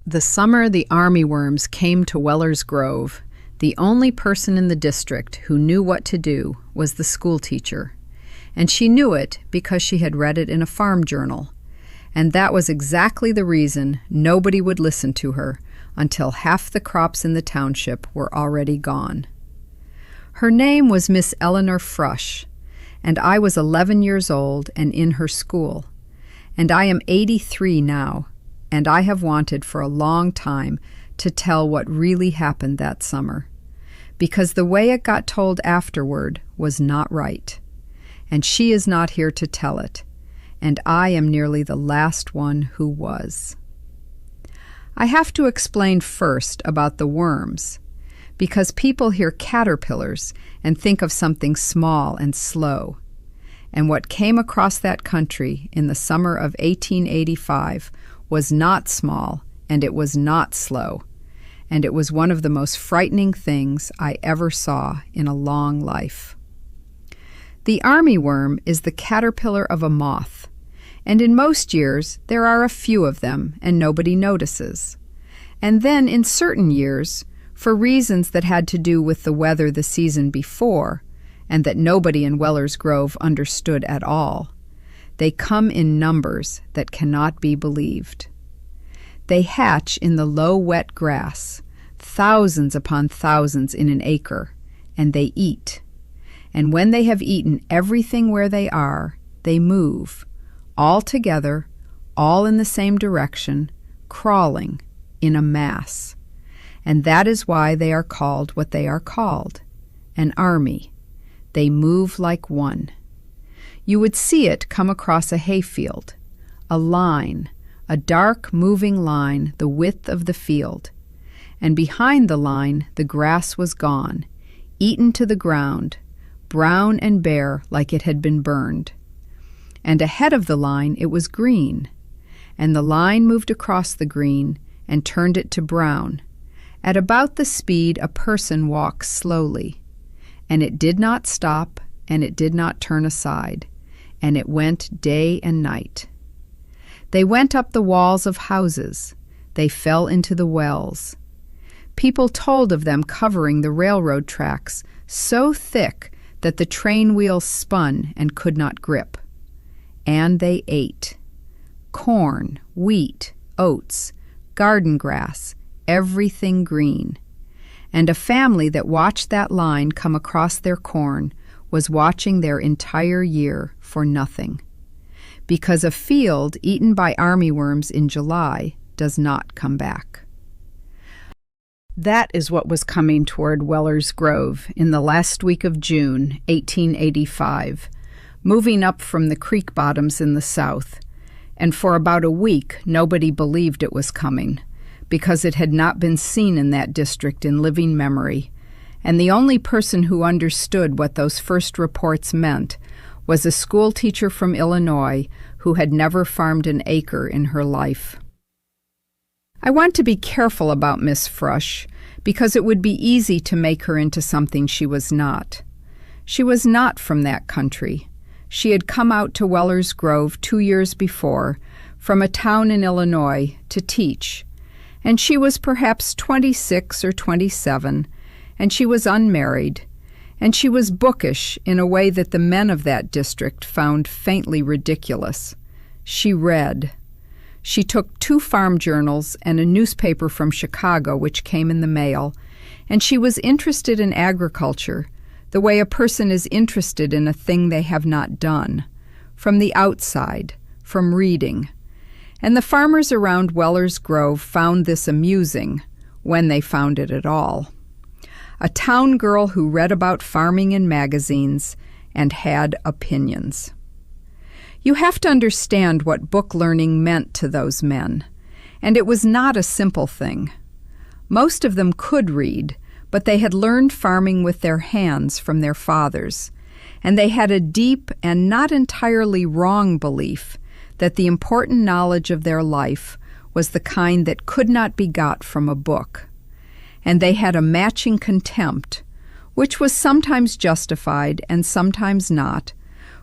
The summer the armyworms came to Weller's Grove, the only person in the district who knew what to do was the schoolteacher. And she knew it because she had read it in a farm journal. And that was exactly the reason nobody would listen to her until half the crops in the township were already gone. Her name was Miss Eleanor Frush, and I was 11 years old and in her school. And I am 83 now, and I have wanted for a long time to tell what really happened that summer, because the way it got told afterward was not right. And she is not here to tell it, and I am nearly the last one who was. I have to explain first about the worms, because people hear caterpillars and think of something small and slow. And what came across that country in the summer of 1885 was not small, and it was not slow, and it was one of the most frightening things I ever saw in a long life. The armyworm is the caterpillar of a moth, and in most years there are a few of them and nobody notices. And then in certain years, for reasons that had to do with the weather the season before, and that nobody in Weller's Grove understood at all, they come in numbers that cannot be believed. They hatch in the low, wet grass, thousands upon thousands in an acre, and they eat. And when they have eaten everything where they are, they move, all together, all in the same direction, crawling in a mass. And that is why they are called what they are called, an army. They move like one. You would see it come across a hayfield, a line, a dark moving line the width of the field. And behind the line the grass was gone, eaten to the ground, brown and bare like it had been burned. And ahead of the line it was green, and the line moved across the green and turned it to brown, at about the speed a person walks slowly. And it did not stop, and it did not turn aside, and it went day and night. They went up the walls of houses. They fell into the wells. People told of them covering the railroad tracks so thick that the train wheels spun and could not grip. And they ate. Corn, wheat, oats, garden grass, everything green. And a family that watched that line come across their corn was watching their entire year for nothing. Because a field eaten by armyworms in July does not come back. That is what was coming toward Weller's Grove in the last week of June, 1885, moving up from the creek bottoms in the south, and for about a week nobody believed it was coming, because it had not been seen in that district in living memory, and the only person who understood what those first reports meant was a schoolteacher from Illinois who had never farmed an acre in her life. I want to be careful about Miss Frush, because it would be easy to make her into something she was not. She was not from that country. She had come out to Weller's Grove 2 years before, from a town in Illinois, to teach, and she was perhaps 26 or 27, and she was unmarried, and she was bookish in a way that the men of that district found faintly ridiculous. She read. She took 2 farm journals and a newspaper from Chicago which came in the mail, and she was interested in agriculture, the way a person is interested in a thing they have not done, from the outside, from reading. And the farmers around Weller's Grove found this amusing, when they found it at all. A town girl who read about farming in magazines and had opinions. You have to understand what book learning meant to those men, and it was not a simple thing. Most of them could read, but they had learned farming with their hands from their fathers, and they had a deep and not entirely wrong belief that the important knowledge of their life was the kind that could not be got from a book. And they had a matching contempt, which was sometimes justified and sometimes not,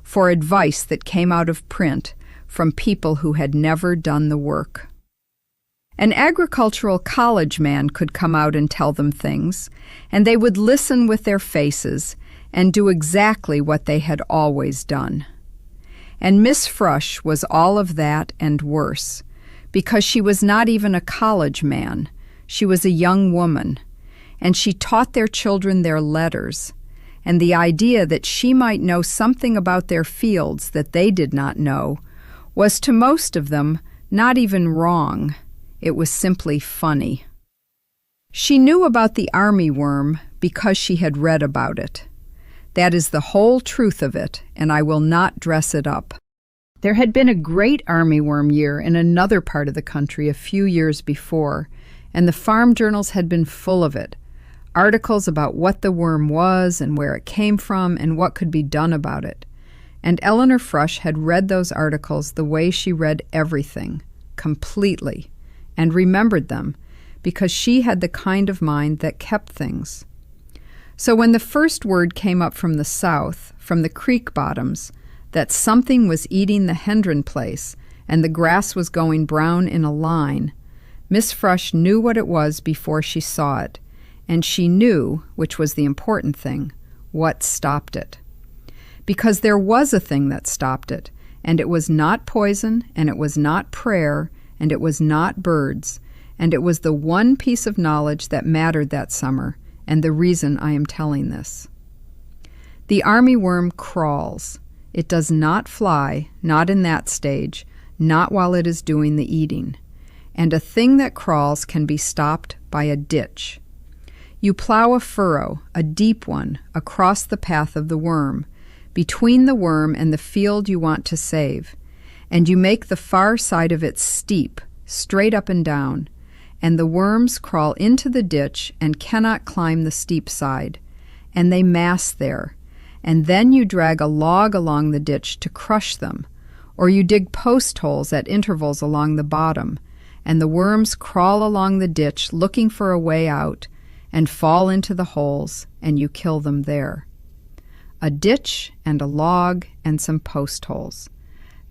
for advice that came out of print from people who had never done the work. An agricultural college man could come out and tell them things, and they would listen with their faces and do exactly what they had always done. And Miss Frush was all of that and worse, because she was not even a college man. She was a young woman, and she taught their children their letters, and the idea that she might know something about their fields that they did not know was to most of them not even wrong. It was simply funny. She knew about the armyworm because she had read about it. That is the whole truth of it, and I will not dress it up. There had been a great armyworm year in another part of the country a few years before, and the farm journals had been full of it. Articles about what the worm was and where it came from and what could be done about it. And Eleanor Frush had read those articles the way she read everything, completely, and remembered them, because she had the kind of mind that kept things. So when the first word came up from the south, from the creek bottoms, that something was eating the hendron place and the grass was going brown in a line, Miss Frush knew what it was before she saw it, and she knew, which was the important thing, what stopped it. Because there was a thing that stopped it, and it was not poison, and it was not prayer, and it was not birds, and it was the one piece of knowledge that mattered that summer, and the reason I am telling this. The armyworm crawls. It does not fly, not in that stage, not while it is doing the eating. And a thing that crawls can be stopped by a ditch. You plow a furrow, a deep one, across the path of the worm, between the worm and the field you want to save, and you make the far side of it steep, straight up and down, and the worms crawl into the ditch and cannot climb the steep side, and they mass there, and then you drag a log along the ditch to crush them, or you dig post holes at intervals along the bottom, and the worms crawl along the ditch looking for a way out, and fall into the holes, and you kill them there. A ditch and a log and some post holes.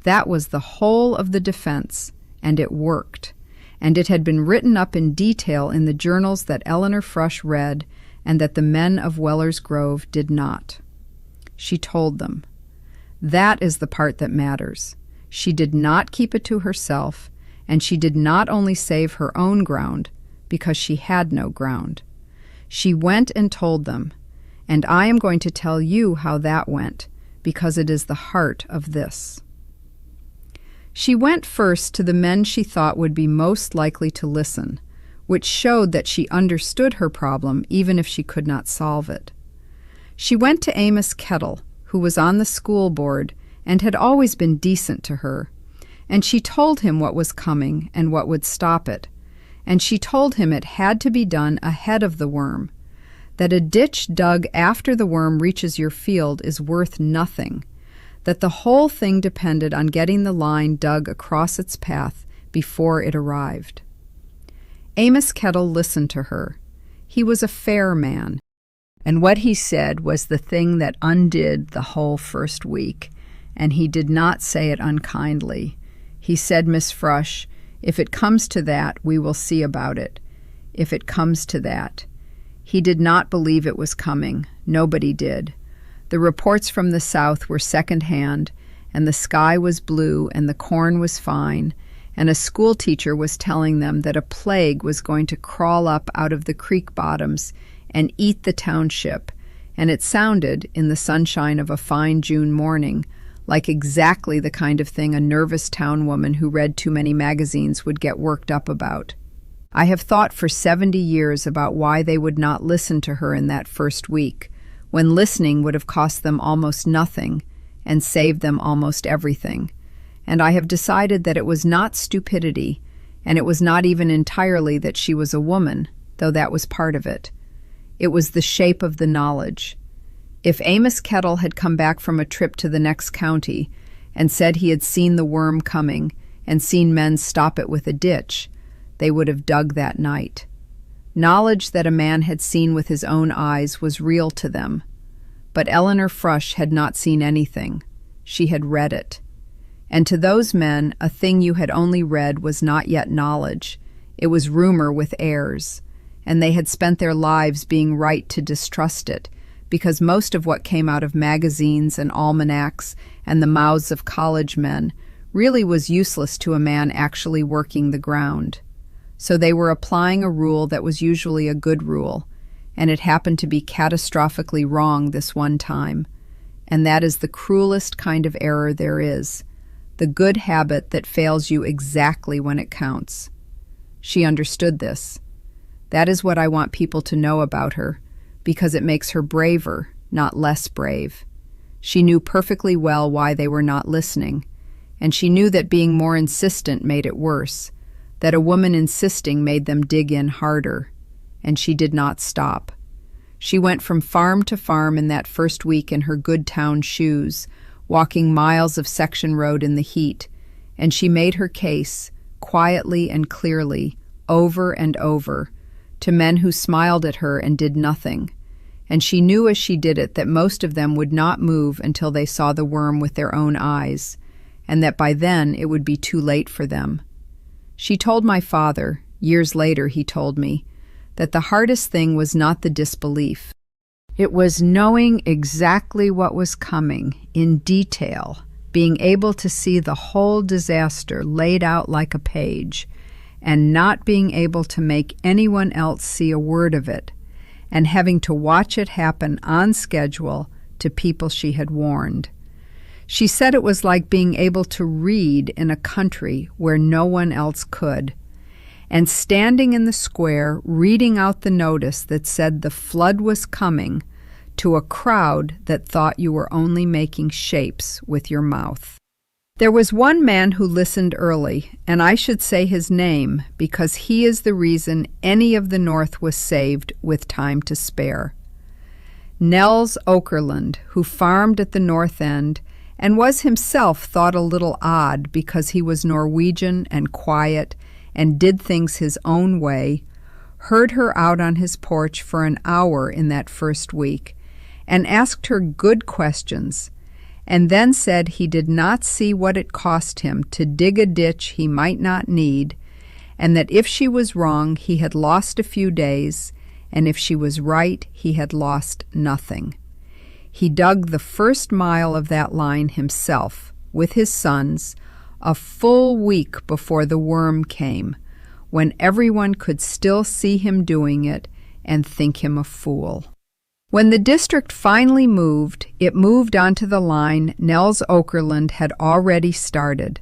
That was the whole of the defense, and it worked. And it had been written up in detail in the journals that Eleanor Frush read and that the men of Weller's Grove did not. She told them. That is the part that matters. She did not keep it to herself, and she did not only save her own ground, because she had no ground. She went and told them, and I am going to tell you how that went, because it is the heart of this. She went first to the men she thought would be most likely to listen, which showed that she understood her problem even if she could not solve it. She went to Amos Kettle, who was on the school board and had always been decent to her, and she told him what was coming and what would stop it, and she told him it had to be done ahead of the worm, that a ditch dug after the worm reaches your field is worth nothing, that the whole thing depended on getting the line dug across its path before it arrived. Amos Kettle listened to her. He was a fair man, and what he said was the thing that undid the whole first week, and he did not say it unkindly. He said, Miss Frush, if it comes to that, we will see about it. If it comes to that. He did not believe it was coming. Nobody did. The reports from the south were second-hand, and the sky was blue and the corn was fine, and a schoolteacher was telling them that a plague was going to crawl up out of the creek bottoms and eat the township, and it sounded, in the sunshine of a fine June morning, like exactly the kind of thing a nervous town woman who read too many magazines would get worked up about. I have thought for 70 years about why they would not listen to her in that first week, when listening would have cost them almost nothing and saved them almost everything. And I have decided that it was not stupidity, and it was not even entirely that she was a woman, though that was part of it. It was the shape of the knowledge. If Amos Kettle had come back from a trip to the next county and said he had seen the worm coming and seen men stop it with a ditch, they would have dug that night. Knowledge that a man had seen with his own eyes was real to them. But Eleanor Frush had not seen anything. She had read it. And to those men, a thing you had only read was not yet knowledge. It was rumor with airs, and they had spent their lives being right to distrust it, because most of what came out of magazines and almanacs and the mouths of college men really was useless to a man actually working the ground. So they were applying a rule that was usually a good rule, and it happened to be catastrophically wrong this one time. And that is the cruelest kind of error there is, the good habit that fails you exactly when it counts. She understood this. That is what I want people to know about her, because it makes her braver, not less brave. She knew perfectly well why they were not listening, and she knew that being more insistent made it worse, that a woman insisting made them dig in harder, and she did not stop. She went from farm to farm in that first week in her good town shoes, walking miles of section road in the heat, and she made her case, quietly and clearly, over and over, to men who smiled at her and did nothing. And she knew as she did it that most of them would not move until they saw the worm with their own eyes, and that by then it would be too late for them. She told my father, years later he told me, that the hardest thing was not the disbelief. It was knowing exactly what was coming, in detail, being able to see the whole disaster laid out like a page, and not being able to make anyone else see a word of it, and having to watch it happen on schedule to people she had warned. She said it was like being able to read in a country where no one else could, and standing in the square reading out the notice that said the flood was coming to a crowd that thought you were only making shapes with your mouth. There was one man who listened early, and I should say his name because he is the reason any of the North was saved with time to spare. Nels Okerlund, who farmed at the north end and was himself thought a little odd because he was Norwegian and quiet and did things his own way, heard her out on his porch for an hour in that first week and asked her good questions, and then said he did not see what it cost him to dig a ditch he might not need, and that if she was wrong he had lost a few days, and if she was right he had lost nothing. He dug the first mile of that line himself, with his sons, a full week before the worm came, when everyone could still see him doing it and think him a fool. When the district finally moved, it moved onto the line Nels Okerlund had already started,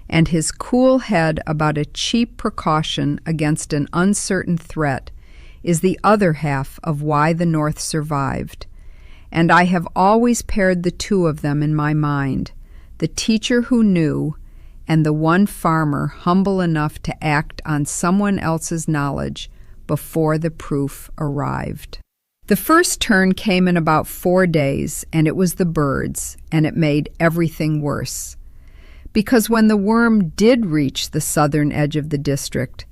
and his cool head about a cheap precaution against an uncertain threat is the other half of why the North survived. And I have always paired the two of them in my mind, the teacher who knew and the one farmer humble enough to act on someone else's knowledge before the proof arrived. The first turn came in about 4 days, and it was the birds, and it made everything worse. Because when the worm did reach the southern edge of the district,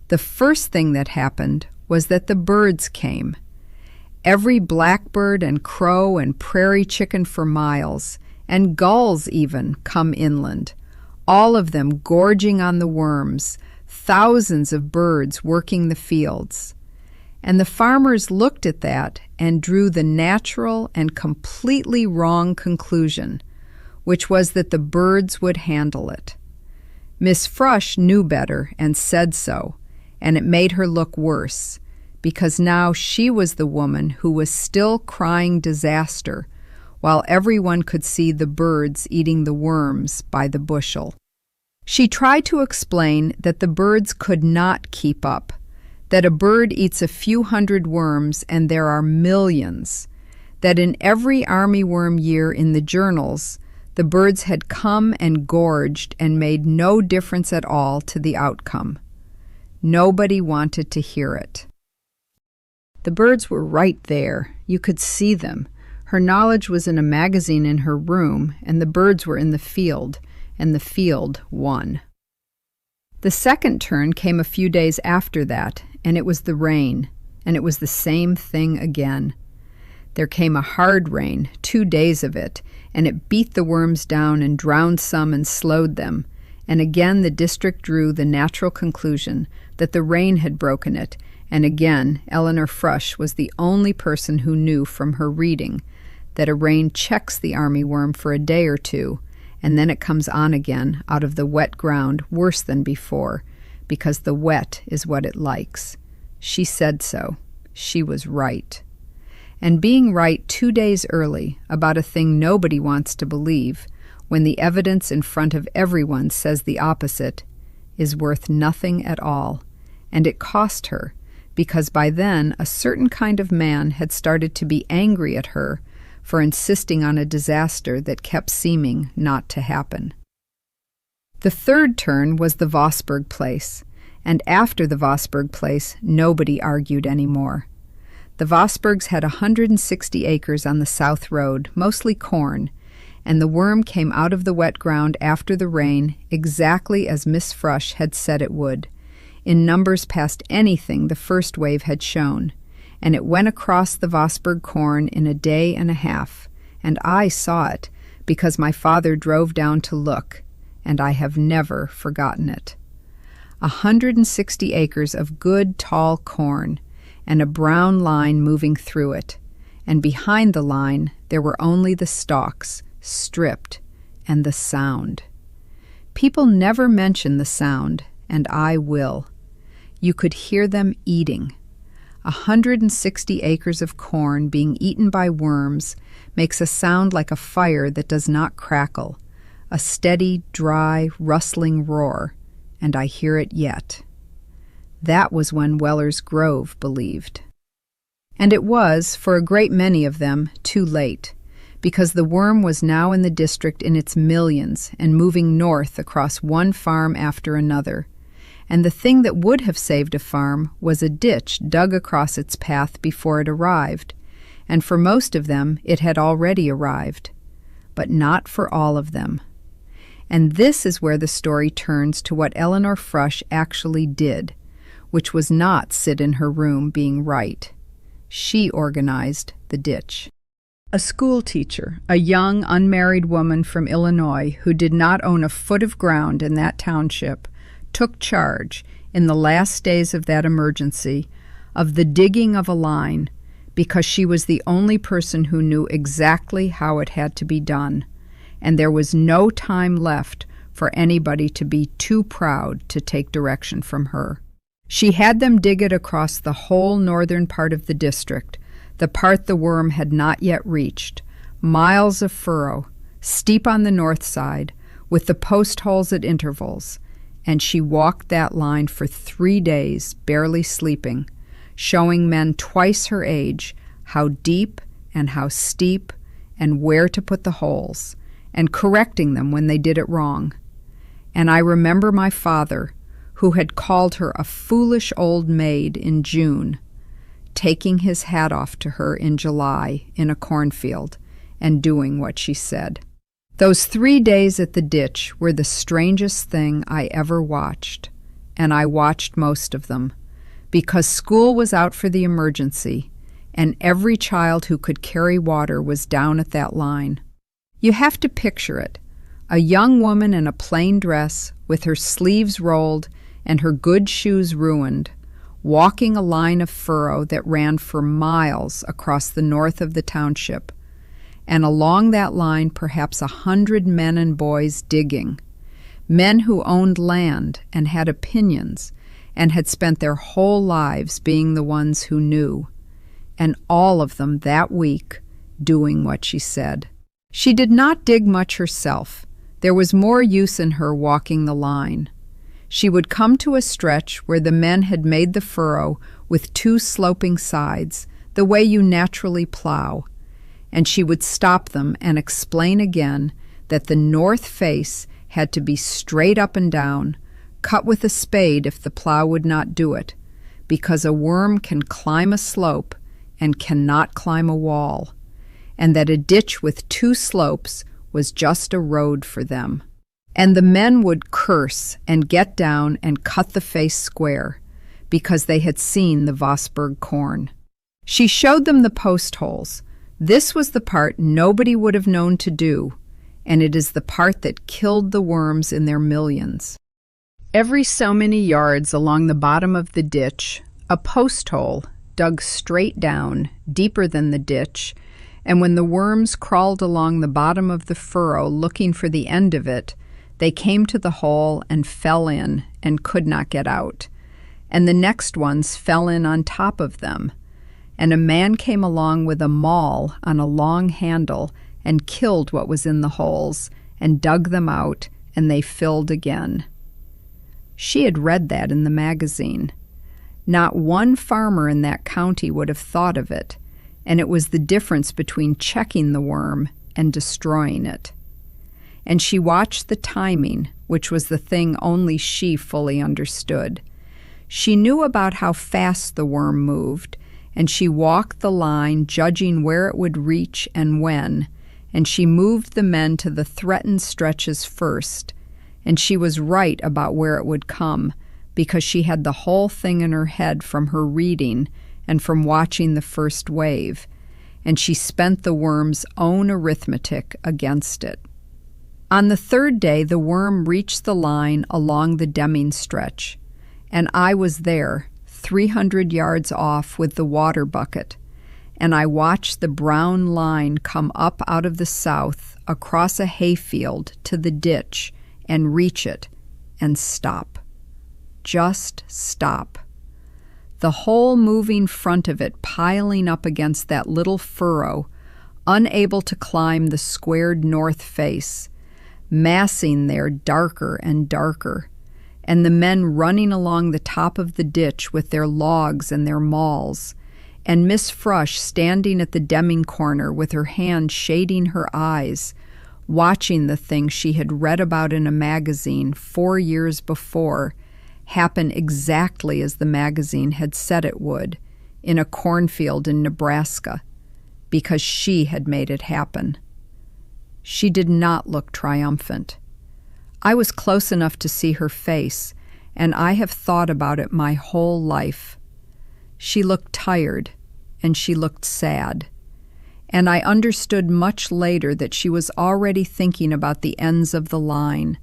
the first thing that happened was that the birds came. Every blackbird and crow and prairie chicken for miles, and gulls even, come inland, all of them gorging on the worms, thousands of birds working the fields. And the farmers looked at that and drew the natural and completely wrong conclusion, which was that the birds would handle it. Miss Frush knew better and said so, and it made her look worse, because now she was the woman who was still crying disaster, while everyone could see the birds eating the worms by the bushel. She tried to explain that the birds could not keep up, that a bird eats a few hundred worms and there are millions, that in every armyworm year in the journals, the birds had come and gorged and made no difference at all to the outcome. Nobody wanted to hear it. The birds were right there. You could see them. Her knowledge was in a magazine in her room, and the birds were in the field, and the field won. The second turn came a few days after that, and it was the rain, and it was the same thing again. There came a hard rain, 2 days of it, and it beat the worms down and drowned some and slowed them, and again the district drew the natural conclusion that the rain had broken it, and again Eleanor Frush was the only person who knew from her reading that a rain checks the armyworm for a day or two, and then it comes on again out of the wet ground worse than before, because the wet is what it likes. She said so. She was right. And being right 2 days early about a thing nobody wants to believe, when the evidence in front of everyone says the opposite, is worth nothing at all. And it cost her, because by then a certain kind of man had started to be angry at her for insisting on a disaster that kept seeming not to happen. The third turn was the Vosburgh place, and after the Vosburgh place, nobody argued anymore. The Vosburghs had 160 acres on the south road, mostly corn, and the worm came out of the wet ground after the rain exactly as Miss Frush had said it would, in numbers past anything the first wave had shown, and it went across the Vosburgh corn in a day and a half, and I saw it because my father drove down to look, and I have never forgotten it. 160 acres of good tall corn, and a brown line moving through it, and behind the line there were only the stalks, stripped, and the sound. People never mention the sound, and I will. You could hear them eating. 160 acres of corn being eaten by worms makes a sound like a fire that does not crackle, a steady, dry, rustling roar, and I hear it yet. That was when Weller's Grove believed. And it was, for a great many of them, too late, because the worm was now in the district in its millions and moving north across one farm after another, and the thing that would have saved a farm was a ditch dug across its path before it arrived, and for most of them it had already arrived, but not for all of them. And this is where the story turns to what Eleanor Frush actually did, which was not sit in her room being right. She organized the ditch. A schoolteacher, a young unmarried woman from Illinois who did not own a foot of ground in that township, took charge, in the last days of that emergency, of the digging of a line, because she was the only person who knew exactly how it had to be done, and there was no time left for anybody to be too proud to take direction from her. She had them dig it across the whole northern part of the district, the part the worm had not yet reached, miles of furrow, steep on the north side, with the post holes at intervals, and she walked that line for 3 days, barely sleeping, showing men twice her age how deep and how steep and where to put the holes, and correcting them when they did it wrong. And I remember my father, who had called her a foolish old maid in June, taking his hat off to her in July in a cornfield and doing what she said. Those 3 days at the ditch were the strangest thing I ever watched, and I watched most of them, because school was out for the emergency, and every child who could carry water was down at that line. You have to picture it, a young woman in a plain dress, with her sleeves rolled and her good shoes ruined, walking a line of furrow that ran for miles across the north of the township, and along that line perhaps 100 men and boys digging, men who owned land and had opinions and had spent their whole lives being the ones who knew, and all of them that week doing what she said. She did not dig much herself. There was more use in her walking the line. She would come to a stretch where the men had made the furrow with 2 sloping sides, the way you naturally plow, and she would stop them and explain again that the north face had to be straight up and down, cut with a spade if the plow would not do it, because a worm can climb a slope and cannot climb a wall, and that a ditch with 2 slopes was just a road for them. And the men would curse and get down and cut the face square, because they had seen the Vosburgh corn. She showed them the post holes. This was the part nobody would have known to do, and it is the part that killed the worms in their millions. Every so many yards along the bottom of the ditch, a post hole dug straight down, deeper than the ditch, and when the worms crawled along the bottom of the furrow looking for the end of it, they came to the hole and fell in and could not get out. And the next ones fell in on top of them. And a man came along with a maul on a long handle and killed what was in the holes and dug them out, and they filled again. She had read that in the magazine. Not one farmer in that county would have thought of it, and it was the difference between checking the worm and destroying it. And she watched the timing, which was the thing only she fully understood. She knew about how fast the worm moved, and she walked the line judging where it would reach and when, and she moved the men to the threatened stretches first, and she was right about where it would come, because she had the whole thing in her head from her reading and from watching the first wave, and she spent the worm's own arithmetic against it. On the third day, the worm reached the line along the Deming stretch, and I was there, 300 yards off with the water bucket, and I watched the brown line come up out of the south across a hayfield to the ditch and reach it and stop. Just stop. The whole moving front of it piling up against that little furrow, unable to climb the squared north face, massing there darker and darker, and the men running along the top of the ditch with their logs and their mauls, and Miss Frush standing at the Deming corner with her hand shading her eyes, watching the thing she had read about in a magazine 4 years before happen exactly as the magazine had said it would, in a cornfield in Nebraska, because she had made it happen. She did not look triumphant. I was close enough to see her face, and I have thought about it my whole life. She looked tired, and she looked sad. And I understood much later that she was already thinking about the ends of the line,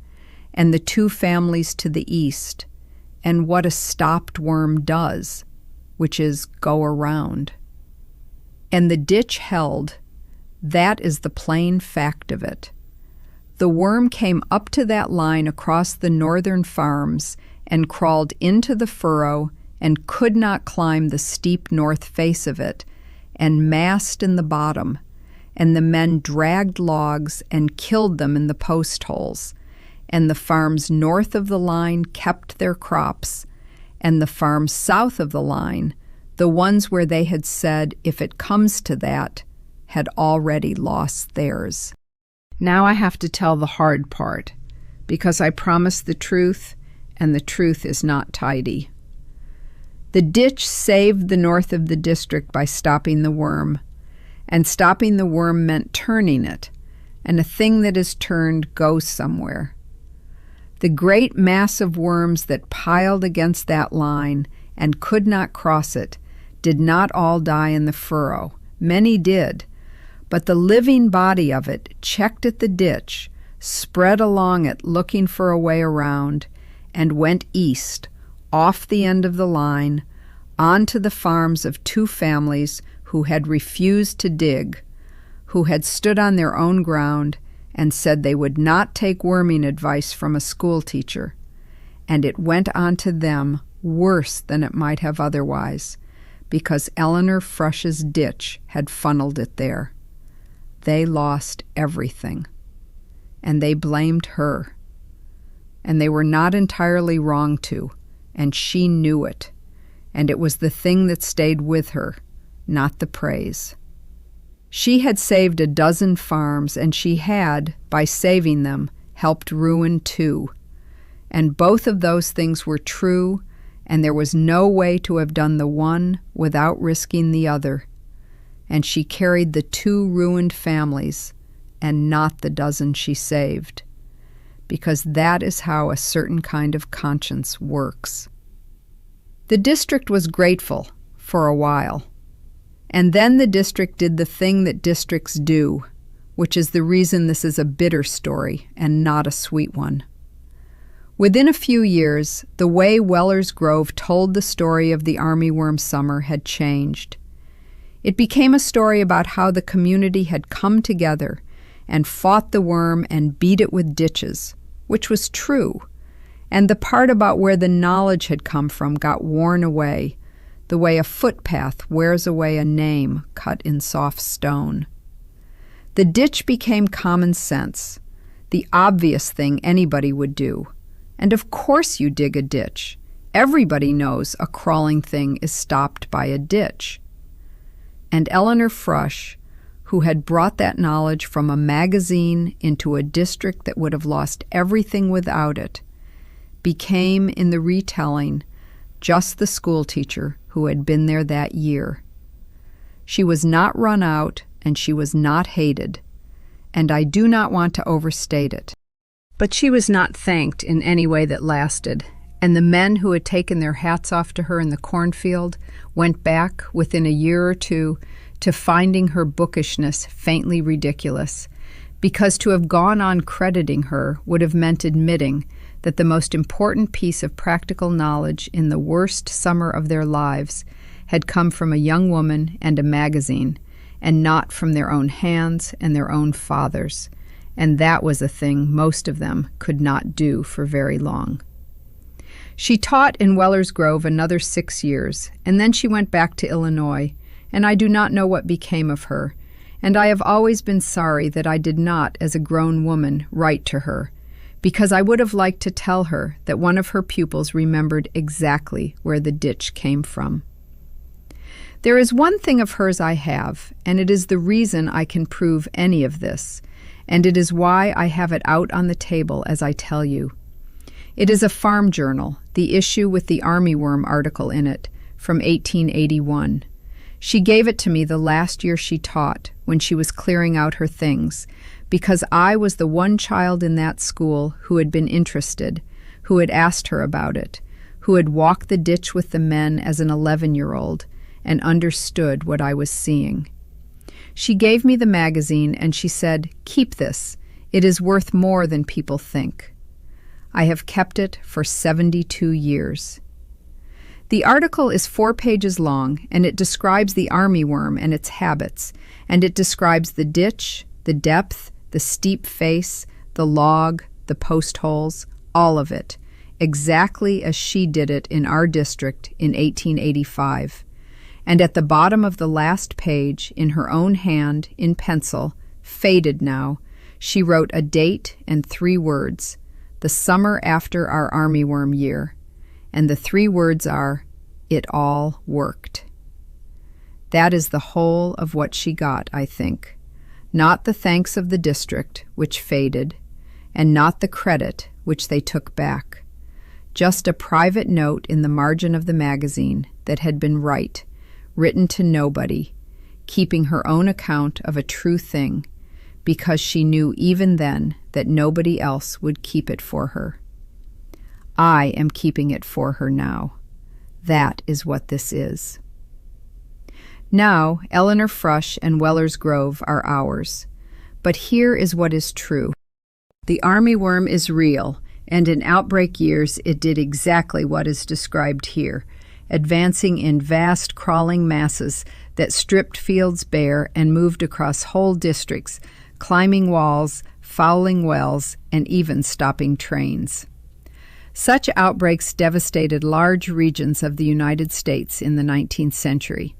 and the two families to the east, and what a stopped worm does, which is go around. And the ditch held. That is the plain fact of it. The worm came up to that line across the northern farms and crawled into the furrow and could not climb the steep north face of it, and massed in the bottom, and the men dragged logs and killed them in the post holes, and the farms north of the line kept their crops, and the farms south of the line, the ones where they had said, if it comes to that, had already lost theirs. Now I have to tell the hard part, because I promised the truth, and the truth is not tidy. The ditch saved the north of the district by stopping the worm, and stopping the worm meant turning it, and a thing that is turned goes somewhere. The great mass of worms that piled against that line and could not cross it did not all die in the furrow. Many did, but the living body of it checked at the ditch, spread along it looking for a way around, and went east, off the end of the line, onto the farms of two families who had refused to dig, who had stood on their own ground and said they would not take worming advice from a schoolteacher, and it went on to them worse than it might have otherwise, because Eleanor Frush's ditch had funneled it there. They lost everything, and they blamed her, and they were not entirely wrong to, and she knew it, and it was the thing that stayed with her, not the praise. She had saved a dozen farms, and she had, by saving them, helped ruin 2. And both of those things were true, and there was no way to have done the one without risking the other. And she carried the 2 ruined families, and not the dozen she saved, because that is how a certain kind of conscience works. The district was grateful for a while. And then the district did the thing that districts do, which is the reason this is a bitter story and not a sweet one. Within a few years, the way Weller's Grove told the story of the armyworm summer had changed. It became a story about how the community had come together and fought the worm and beat it with ditches, which was true, and the part about where the knowledge had come from got worn away, the way a footpath wears away a name cut in soft stone. The ditch became common sense, the obvious thing anybody would do. And of course you dig a ditch. Everybody knows a crawling thing is stopped by a ditch. And Eleanor Frush, who had brought that knowledge from a magazine into a district that would have lost everything without it, became, in the retelling, just the schoolteacher who had been there that year. She was not run out, and she was not hated, and I do not want to overstate it. But she was not thanked in any way that lasted, and the men who had taken their hats off to her in the cornfield went back within a year or two to finding her bookishness faintly ridiculous, because to have gone on crediting her would have meant admitting that the most important piece of practical knowledge in the worst summer of their lives had come from a young woman and a magazine, and not from their own hands and their own fathers, and that was a thing most of them could not do for very long. She taught in Weller's Grove another 6 years, and then she went back to Illinois, and I do not know what became of her, and I have always been sorry that I did not, as a grown woman, write to her, because I would have liked to tell her that one of her pupils remembered exactly where the ditch came from. There is one thing of hers I have, and it is the reason I can prove any of this, and it is why I have it out on the table as I tell you. It is a farm journal, the issue with the armyworm article in it, from 1881. She gave it to me the last year she taught, when she was clearing out her things, because I was the one child in that school who had been interested, who had asked her about it, who had walked the ditch with the men as an 11-year-old, and understood what I was seeing. She gave me the magazine and she said, "Keep this. It is worth more than people think." I have kept it for 72 years. The article is 4 pages long, and it describes the armyworm and its habits, and it describes the ditch, the depth, the steep face, the log, the post holes, all of it, exactly as she did it in our district in 1885. And at the bottom of the last page, in her own hand, in pencil, faded now, she wrote a date and 3 words, the summer after our armyworm year. And the 3 words are, "It all worked." That is the whole of what she got, I think. Not the thanks of the district, which faded, and not the credit, which they took back. Just a private note in the margin of the magazine that had been right, written to nobody, keeping her own account of a true thing, because she knew even then that nobody else would keep it for her. I am keeping it for her now. That is what this is. Now, Eleanor Frush and Weller's Grove are ours. But here is what is true. The armyworm is real, and in outbreak years it did exactly what is described here, advancing in vast crawling masses that stripped fields bare and moved across whole districts, climbing walls, fouling wells, and even stopping trains. Such outbreaks devastated large regions of the United States in the 19th century.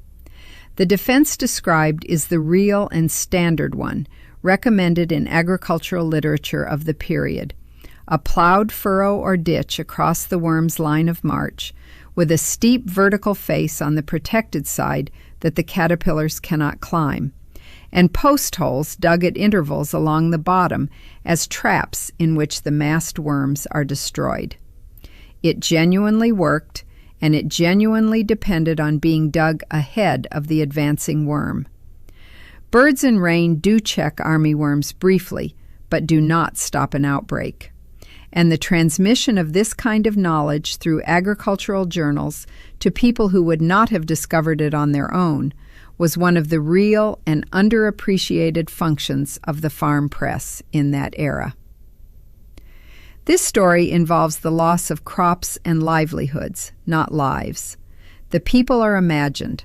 The defense described is the real and standard one, recommended in agricultural literature of the period: a plowed furrow or ditch across the worm's line of march, with a steep vertical face on the protected side that the caterpillars cannot climb, and post holes dug at intervals along the bottom as traps in which the massed worms are destroyed. It genuinely worked, and it genuinely depended on being dug ahead of the advancing worm. Birds and rain do check armyworms briefly, but do not stop an outbreak. And the transmission of this kind of knowledge through agricultural journals to people who would not have discovered it on their own was one of the real and underappreciated functions of the farm press in that era. This story involves the loss of crops and livelihoods, not lives. The people are imagined.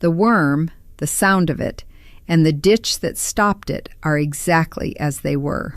The worm, the sound of it, and the ditch that stopped it are exactly as they were.